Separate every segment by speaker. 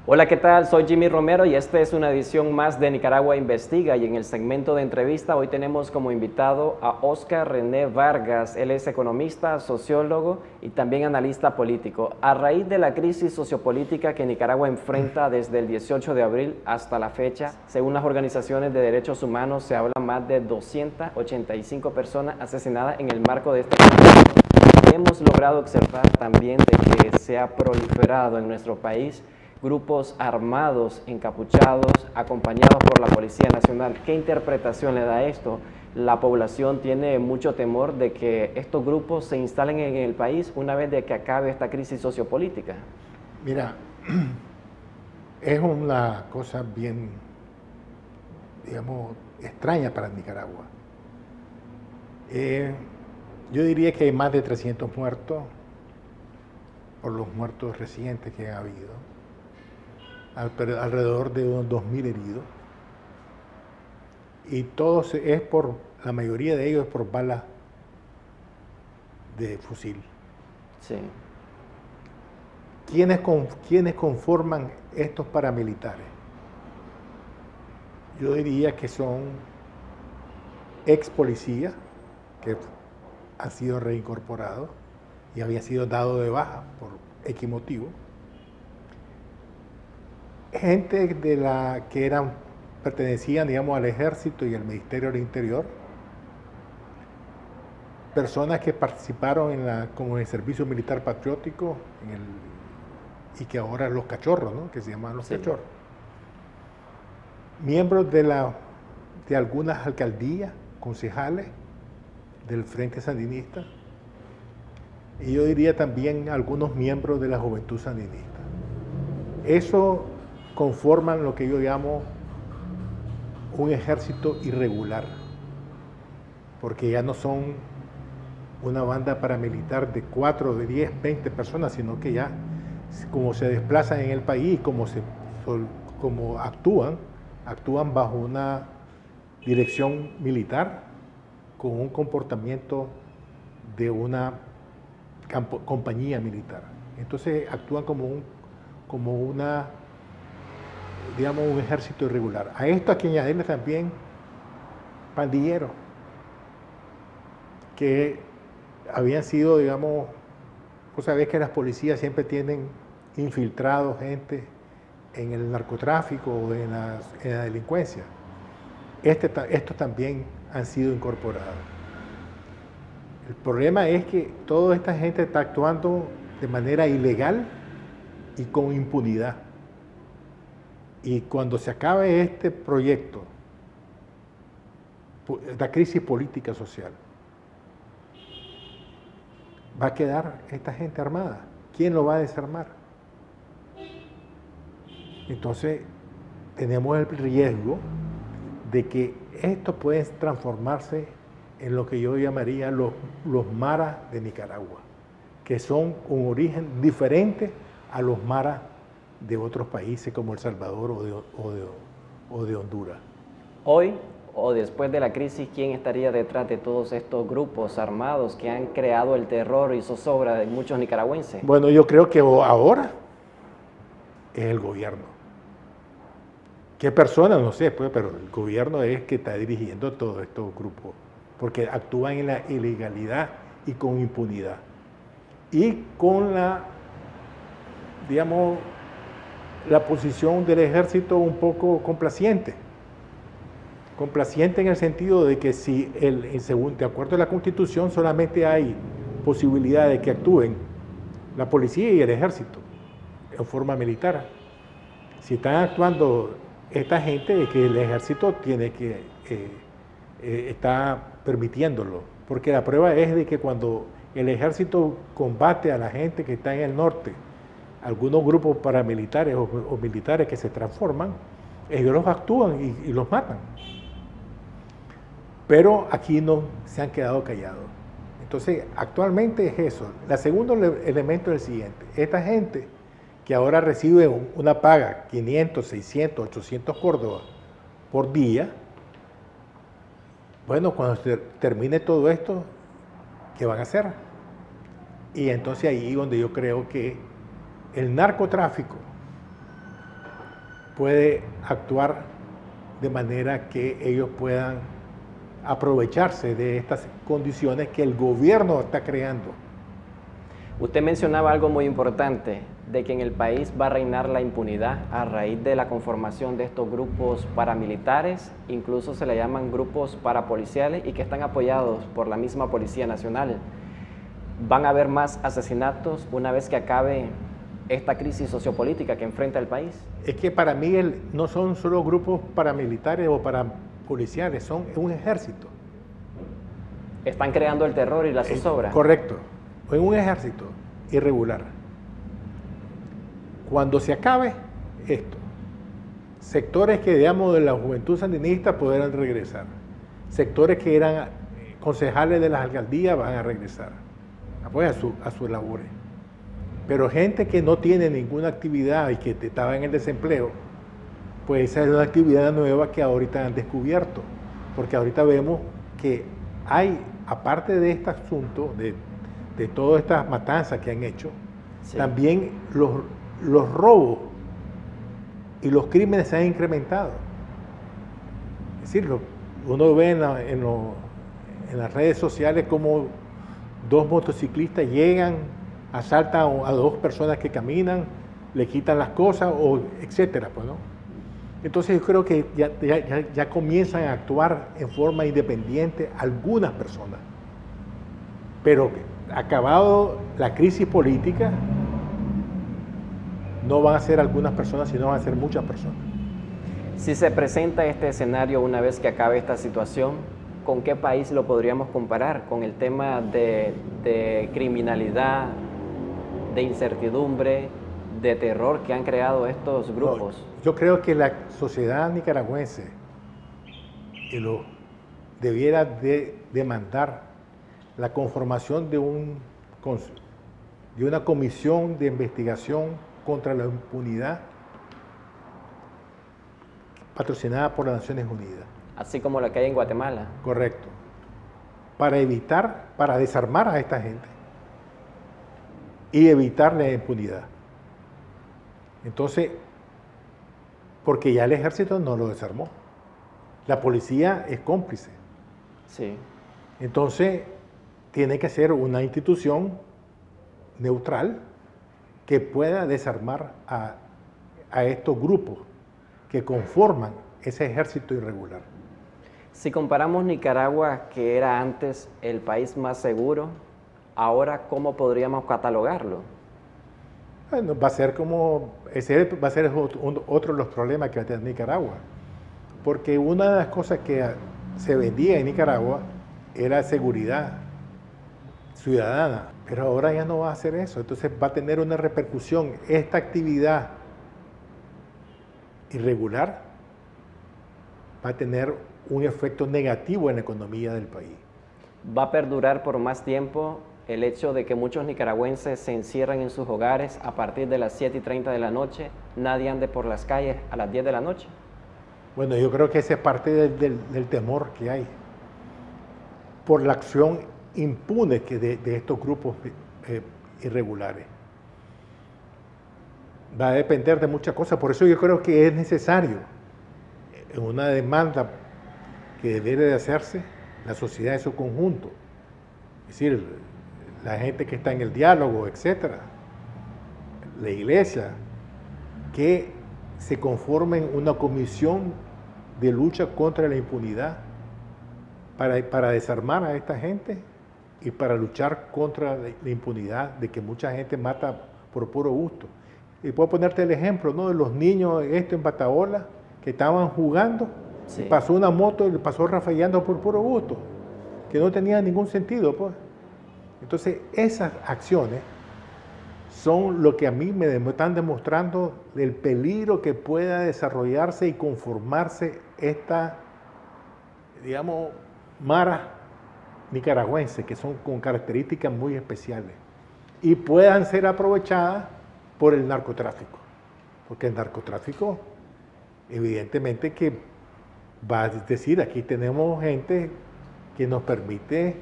Speaker 1: Hola, ¿qué tal? Soy Jimmy Romero y esta es una edición más de Nicaragua Investiga, y en el segmento de entrevista hoy tenemos como invitado a Óscar René Vargas. Él es economista, sociólogo y también analista político. A raíz de la crisis sociopolítica que Nicaragua enfrenta desde el 18 de abril hasta la fecha, según las organizaciones de derechos humanos, se habla más de 285 personas asesinadas en el marco de este conflicto. Hemos logrado observar también de que se ha proliferado en nuestro país grupos armados, encapuchados, acompañados por la Policía Nacional. ¿Qué interpretación le da esto? La población tiene mucho temor de que estos grupos se instalen en el país una vez de que acabe esta crisis sociopolítica.
Speaker 2: Mira, es una cosa bien, digamos, extraña para Nicaragua. Yo diría que hay más de 300 muertos por los muertos recientes que ha habido, alrededor de unos 2.000 heridos, y la mayoría de ellos es por balas de fusil.
Speaker 1: Sí.
Speaker 2: ¿Quiénes conforman estos paramilitares? Yo diría que son ex policías que han sido reincorporados y había sido dado de baja por X motivo. Gente que pertenecían, digamos, al ejército y al Ministerio del Interior, personas que participaron como en el servicio militar patriótico y que ahora los cachorros, ¿no? Que se llaman los cachorros. Miembros de algunas alcaldías, concejales del Frente Sandinista, y yo diría también algunos miembros de la Juventud Sandinista. Eso conforman lo que yo llamo un ejército irregular, porque ya no son una banda paramilitar de 4, de 10, 20 personas, sino que ya, como se desplazan en el país, como actúan bajo una dirección militar con un comportamiento de una compañía militar. Entonces actúan como digamos, un ejército irregular. A esto hay que añadirle también pandilleros, que habían sido, digamos, vos sabés que las policías siempre tienen infiltrados gente en el narcotráfico o en la delincuencia. Estos también han sido incorporados. El problema es que toda esta gente está actuando de manera ilegal y con impunidad. Y cuando se acabe este proyecto, la crisis política social, va a quedar esta gente armada. ¿Quién lo va a desarmar? Entonces, tenemos el riesgo de que esto puede transformarse en lo que yo llamaría los maras de Nicaragua, que son un origen diferente a los maras de otros países como El Salvador o de Honduras.
Speaker 1: Hoy o después de la crisis, ¿quién estaría detrás de todos estos grupos armados que han creado el terror y zozobra de muchos nicaragüenses?
Speaker 2: Bueno, yo creo que ahora es el gobierno. ¿Qué persona? No sé, pues, pero el gobierno es que está dirigiendo todos estos grupos, porque actúan en la ilegalidad y con impunidad. Y con digamos, la posición del ejército un poco complaciente. Complaciente en el sentido de que si, de acuerdo a la Constitución, solamente hay posibilidad de que actúen la policía y el ejército en forma militar. Si están actuando esta gente, es que el ejército está permitiéndolo, porque la prueba es de que cuando el ejército combate a la gente que está en el norte, algunos grupos paramilitares o militares que se transforman, ellos los actúan y los matan. Pero aquí no se han quedado callados. Entonces, actualmente es eso. El segundo elemento es el siguiente. Esta gente que ahora recibe una paga, 500, 600, 800 córdobas por día, bueno, cuando se termine todo esto, ¿qué van a hacer? Y entonces ahí es donde yo creo que el narcotráfico puede actuar de manera que ellos puedan aprovecharse de estas condiciones que el gobierno está creando.
Speaker 1: Usted mencionaba algo muy importante, de que en el país va a reinar la impunidad a raíz de la conformación de estos grupos paramilitares, incluso se le llaman grupos parapoliciales y que están apoyados por la misma Policía Nacional. ¿Van a haber más asesinatos una vez que acabe esta crisis sociopolítica que enfrenta el país?
Speaker 2: Es que para mí no son solo grupos paramilitares o parapoliciales, son un ejército.
Speaker 1: Están creando el terror y la zozobra.
Speaker 2: Correcto, en un ejército irregular. Cuando se acabe esto, sectores que, digamos, de la juventud sandinista podrán regresar. Sectores que eran concejales de las alcaldías van a regresar pues, a sus labores. Pero gente que no tiene ninguna actividad y que estaba en el desempleo, pues esa es una actividad nueva que ahorita han descubierto. Porque ahorita vemos que hay, aparte de este asunto, de todas estas matanzas que han hecho, sí, también los robos y los crímenes se han incrementado. Es decir, uno ve en las redes sociales como dos motociclistas llegan, asaltan a dos personas que caminan, le quitan las cosas, etcétera, pues, ¿no? Entonces yo creo que ya comienzan a actuar en forma independiente algunas personas. Pero acabado la crisis política, no van a ser algunas personas, sino van a ser muchas personas.
Speaker 1: Si se presenta este escenario una vez que acabe esta situación, ¿con qué país lo podríamos comparar? ¿Con el tema de criminalidad, de incertidumbre, de terror que han creado estos grupos?
Speaker 2: No, yo creo que la sociedad nicaragüense debiera demandar la conformación de una comisión de investigación contra la impunidad patrocinada por las Naciones Unidas.
Speaker 1: Así como la que hay en Guatemala.
Speaker 2: Correcto. Para desarmar a esta gente y evitar la impunidad. Entonces, porque ya el ejército no lo desarmó. La policía es cómplice.
Speaker 1: Sí.
Speaker 2: Entonces, tiene que ser una institución neutral que pueda desarmar a estos grupos que conforman ese ejército irregular.
Speaker 1: Si comparamos Nicaragua, que era antes el país más seguro, ahora, ¿cómo podríamos catalogarlo?
Speaker 2: Bueno, ese va a ser otro de los problemas que va a tener Nicaragua. Porque una de las cosas que se vendía en Nicaragua era seguridad ciudadana, pero ahora ya no va a hacer eso. Entonces va a tener una repercusión. Esta actividad irregular va a tener un efecto negativo en la economía del país.
Speaker 1: ¿Va a perdurar por más tiempo el hecho de que muchos nicaragüenses se encierran en sus hogares a partir de las 7:30 de la noche, nadie ande por las calles a las 10 de la noche?
Speaker 2: Bueno, yo creo que esa es parte del temor que hay por la acción impune de estos grupos irregulares. Va a depender de muchas cosas, por eso yo creo que es necesario una demanda que debe de hacerse la sociedad en su conjunto, es decir, la gente que está en el diálogo, etcétera, la iglesia, que se conformen una comisión de lucha contra la impunidad para desarmar a esta gente y para luchar contra la impunidad de que mucha gente mata por puro gusto. Y puedo ponerte el ejemplo, ¿no?, de los niños en Bataola que estaban jugando, sí, pasó una moto y le pasó rafallando por puro gusto, que no tenía ningún sentido, pues. Entonces, esas acciones son lo que a mí me están demostrando el peligro que pueda desarrollarse y conformarse esta, digamos, mara nicaragüense, que son con características muy especiales y puedan ser aprovechadas por el narcotráfico, porque el narcotráfico evidentemente que va a decir, aquí tenemos gente que nos permite,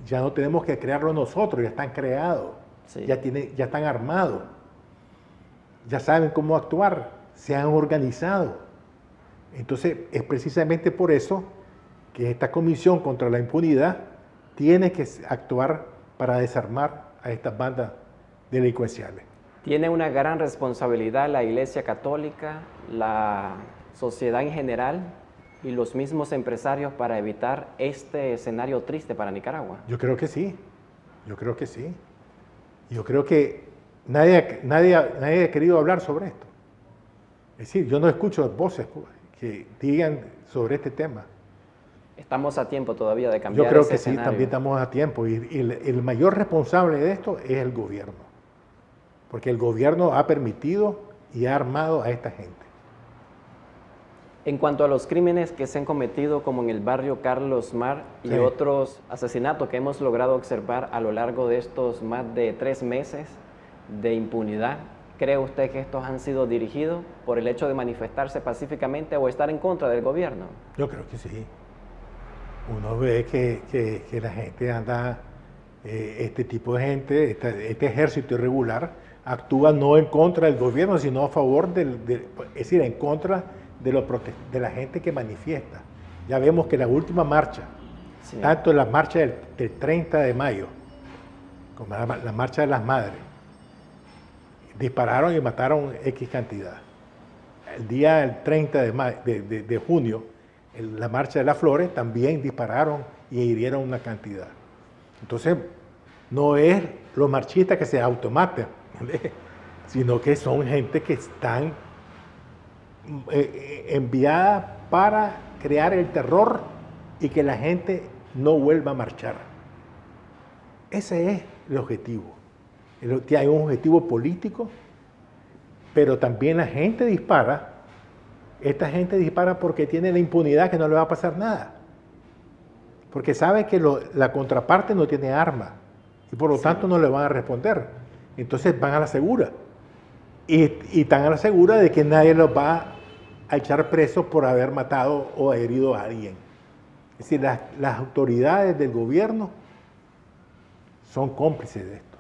Speaker 2: ya no tenemos que crearlo nosotros, ya están creados, sí, ya están armados, ya saben cómo actuar, se han organizado. Entonces, es precisamente por eso que esta Comisión contra la Impunidad tiene que actuar para desarmar a estas bandas delincuenciales.
Speaker 1: Tiene una gran responsabilidad la Iglesia Católica, la sociedad en general y los mismos empresarios para evitar este escenario triste para Nicaragua.
Speaker 2: Yo creo que sí, yo creo que sí. Yo creo que nadie ha querido hablar sobre esto. Es decir, yo no escucho voces que digan sobre este tema.
Speaker 1: Estamos a tiempo todavía de cambiar
Speaker 2: Yo creo
Speaker 1: ese
Speaker 2: que
Speaker 1: escenario.
Speaker 2: sí, también estamos a tiempo. Y el mayor responsable de esto es el gobierno. Porque el gobierno ha permitido y ha armado a esta gente.
Speaker 1: En cuanto a los crímenes que se han cometido, como en el barrio Carlos Mar y
Speaker 2: Sí.
Speaker 1: otros asesinatos que hemos logrado observar a lo largo de estos más de 3 meses de impunidad, ¿cree usted que estos han sido dirigidos por el hecho de manifestarse pacíficamente o estar en contra del gobierno?
Speaker 2: Yo creo que sí. Uno ve que la gente anda, este tipo de gente, este ejército irregular, actúa no en contra del gobierno, sino a favor es decir, en contra de la gente que manifiesta. Ya vemos que la última marcha,
Speaker 1: Sí.
Speaker 2: tanto la marcha del 30 de mayo como la marcha de las madres, dispararon y mataron X cantidad. El día del 30 de junio, la marcha de las flores, también dispararon y hirieron una cantidad. Entonces, no es los marchistas que se automatan, sino que son gente que están enviada para crear el terror y que la gente no vuelva a marchar. Ese es el objetivo. Hay un objetivo político, pero también la gente dispara. Esta gente dispara porque tiene la impunidad que no le va a pasar nada. Porque sabe que la contraparte no tiene arma y por lo tanto no le van a responder. Entonces van a la segura. Y están a la segura de que nadie los va a echar presos por haber matado o herido a alguien. Es decir, las autoridades del gobierno son cómplices de esto.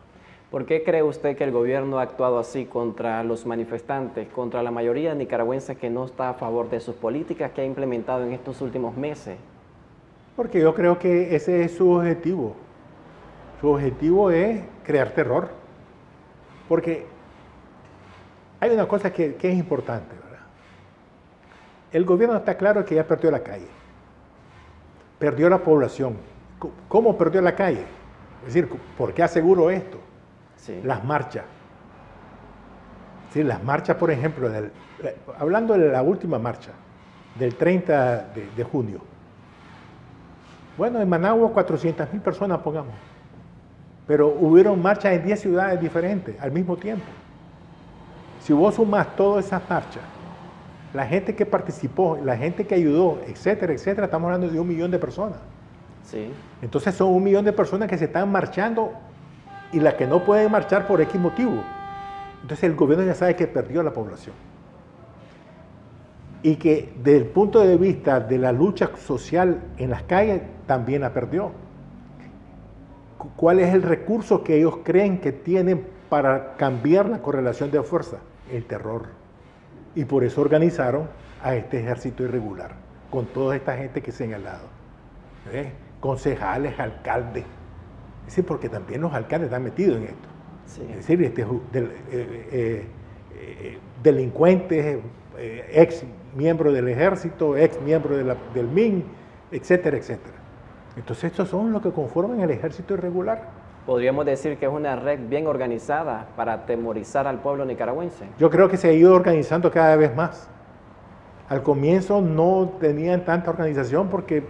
Speaker 1: ¿Por qué cree usted que el gobierno ha actuado así contra los manifestantes, contra la mayoría de nicaragüenses que no está a favor de sus políticas que ha implementado en estos últimos meses?
Speaker 2: Porque yo creo que ese es su objetivo. Su objetivo es crear terror. Porque hay una cosa que es importante, ¿verdad? El gobierno está claro que ya perdió la calle. Perdió la población. ¿Cómo perdió la calle? Es decir, ¿por qué aseguro esto?
Speaker 1: Sí.
Speaker 2: Las marchas. Sí, las marchas, por ejemplo, hablando de la última marcha, del 30 de junio. Bueno, en Managua 400.000 personas, pongamos. Pero hubieron marchas en 10 ciudades diferentes al mismo tiempo. Si vos sumás todas esas marchas, la gente que participó, la gente que ayudó, etcétera, etcétera, estamos hablando de 1 millón de personas.
Speaker 1: Sí.
Speaker 2: Entonces son 1 millón de personas que se están marchando y las que no pueden marchar por X motivo. Entonces el gobierno ya sabe que perdió la población. Y que desde el punto de vista de la lucha social en las calles, también la perdió. ¿Cuál es el recurso que ellos creen que tienen para cambiar la correlación de fuerza? El terror. Y por eso organizaron a este ejército irregular, con toda esta gente que se ha señalado. Concejales, alcaldes. Es decir, porque también los alcaldes están metidos en esto.
Speaker 1: Sí.
Speaker 2: Es decir, delincuentes, ex miembros del ejército, ex miembros del MIN, etcétera, etcétera. Entonces estos son los que conforman el ejército irregular.
Speaker 1: Podríamos decir que es una red bien organizada para atemorizar al pueblo nicaragüense.
Speaker 2: Yo creo que se ha ido organizando cada vez más. Al comienzo no tenían tanta organización porque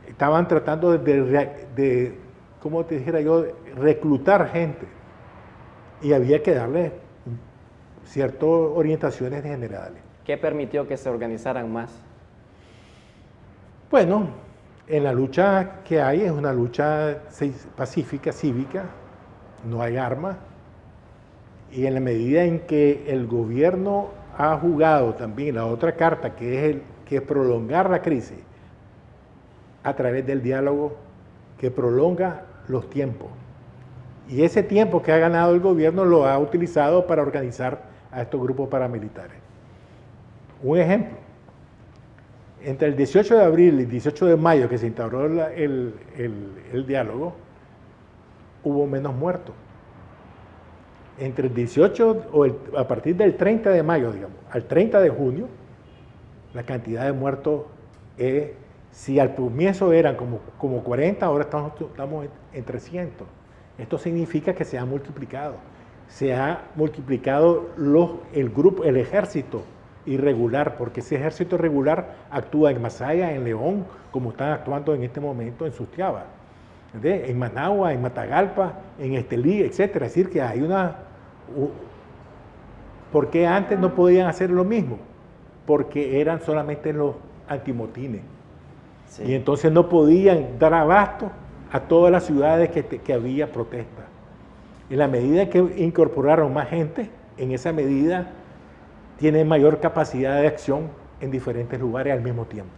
Speaker 2: estaban tratando de ¿cómo te dijera yo?, reclutar gente. Y había que darle ciertas orientaciones generales.
Speaker 1: ¿Qué permitió que se organizaran más?
Speaker 2: Bueno, en la lucha que hay es una lucha pacífica, cívica, no hay armas, y en la medida en que el gobierno ha jugado también la otra carta, que es prolongar la crisis a través del diálogo, que prolonga los tiempos. Y ese tiempo que ha ganado el gobierno lo ha utilizado para organizar a estos grupos paramilitares. Un ejemplo, entre el 18 de abril y el 18 de mayo que se instauró el diálogo, hubo menos muertos. Entre el 18 a partir del 30 de mayo, digamos, al 30 de junio, la cantidad de muertos si al comienzo eran como 40, ahora estamos en 300. Esto significa que se ha multiplicado. Se ha multiplicado el ejército irregular, porque ese ejército irregular actúa en Masaya, en León, como están actuando en este momento en Sustiaba, en Managua, en Matagalpa, en Estelí, etc. Es decir, que hay ¿Por qué antes no podían hacer lo mismo? Porque eran solamente los antimotines. Sí. Y entonces no podían dar abasto a todas las ciudades que había protesta. En la medida que incorporaron más gente, en esa medida tienen mayor capacidad de acción en diferentes lugares al mismo tiempo.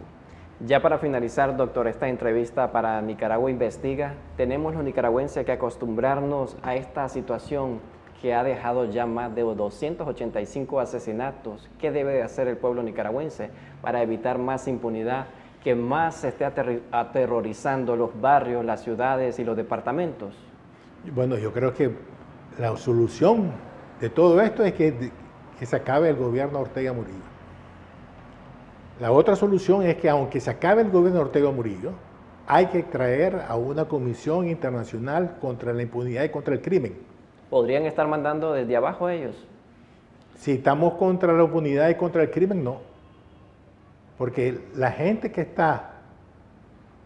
Speaker 1: Ya para finalizar, doctor, esta entrevista para Nicaragua Investiga, tenemos los nicaragüenses que acostumbrarnos a esta situación que ha dejado ya más de 285 asesinatos. ¿Qué debe hacer el pueblo nicaragüense para evitar más impunidad, que más se esté aterrorizando los barrios, las ciudades y los departamentos?
Speaker 2: Bueno, yo creo que la solución de todo esto es que se acabe el gobierno Ortega Murillo. La otra solución es que aunque se acabe el gobierno Ortega Murillo, hay que traer a una comisión internacional contra la impunidad y contra el crimen.
Speaker 1: ¿Podrían estar mandando desde abajo ellos?
Speaker 2: Si estamos contra la impunidad y contra el crimen, no. Porque la gente que está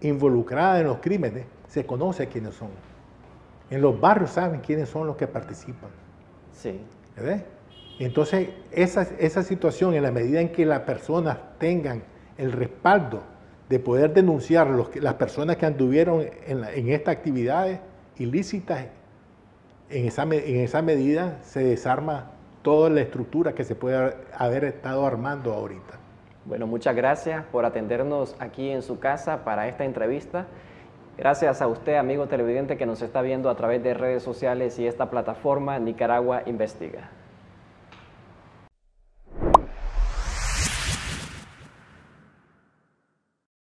Speaker 2: involucrada en los crímenes se conoce quiénes son. En los barrios saben quiénes son los que participan.
Speaker 1: Sí.
Speaker 2: ¿Verdad? Entonces, esa situación, en la medida en que las personas tengan el respaldo de poder denunciar las personas que anduvieron en estas actividades ilícitas, en esa medida se desarma toda la estructura que se puede haber estado armando ahorita.
Speaker 1: Bueno, muchas gracias por atendernos aquí en su casa para esta entrevista. Gracias a usted, amigo televidente, que nos está viendo a través de redes sociales y esta plataforma Nicaragua Investiga.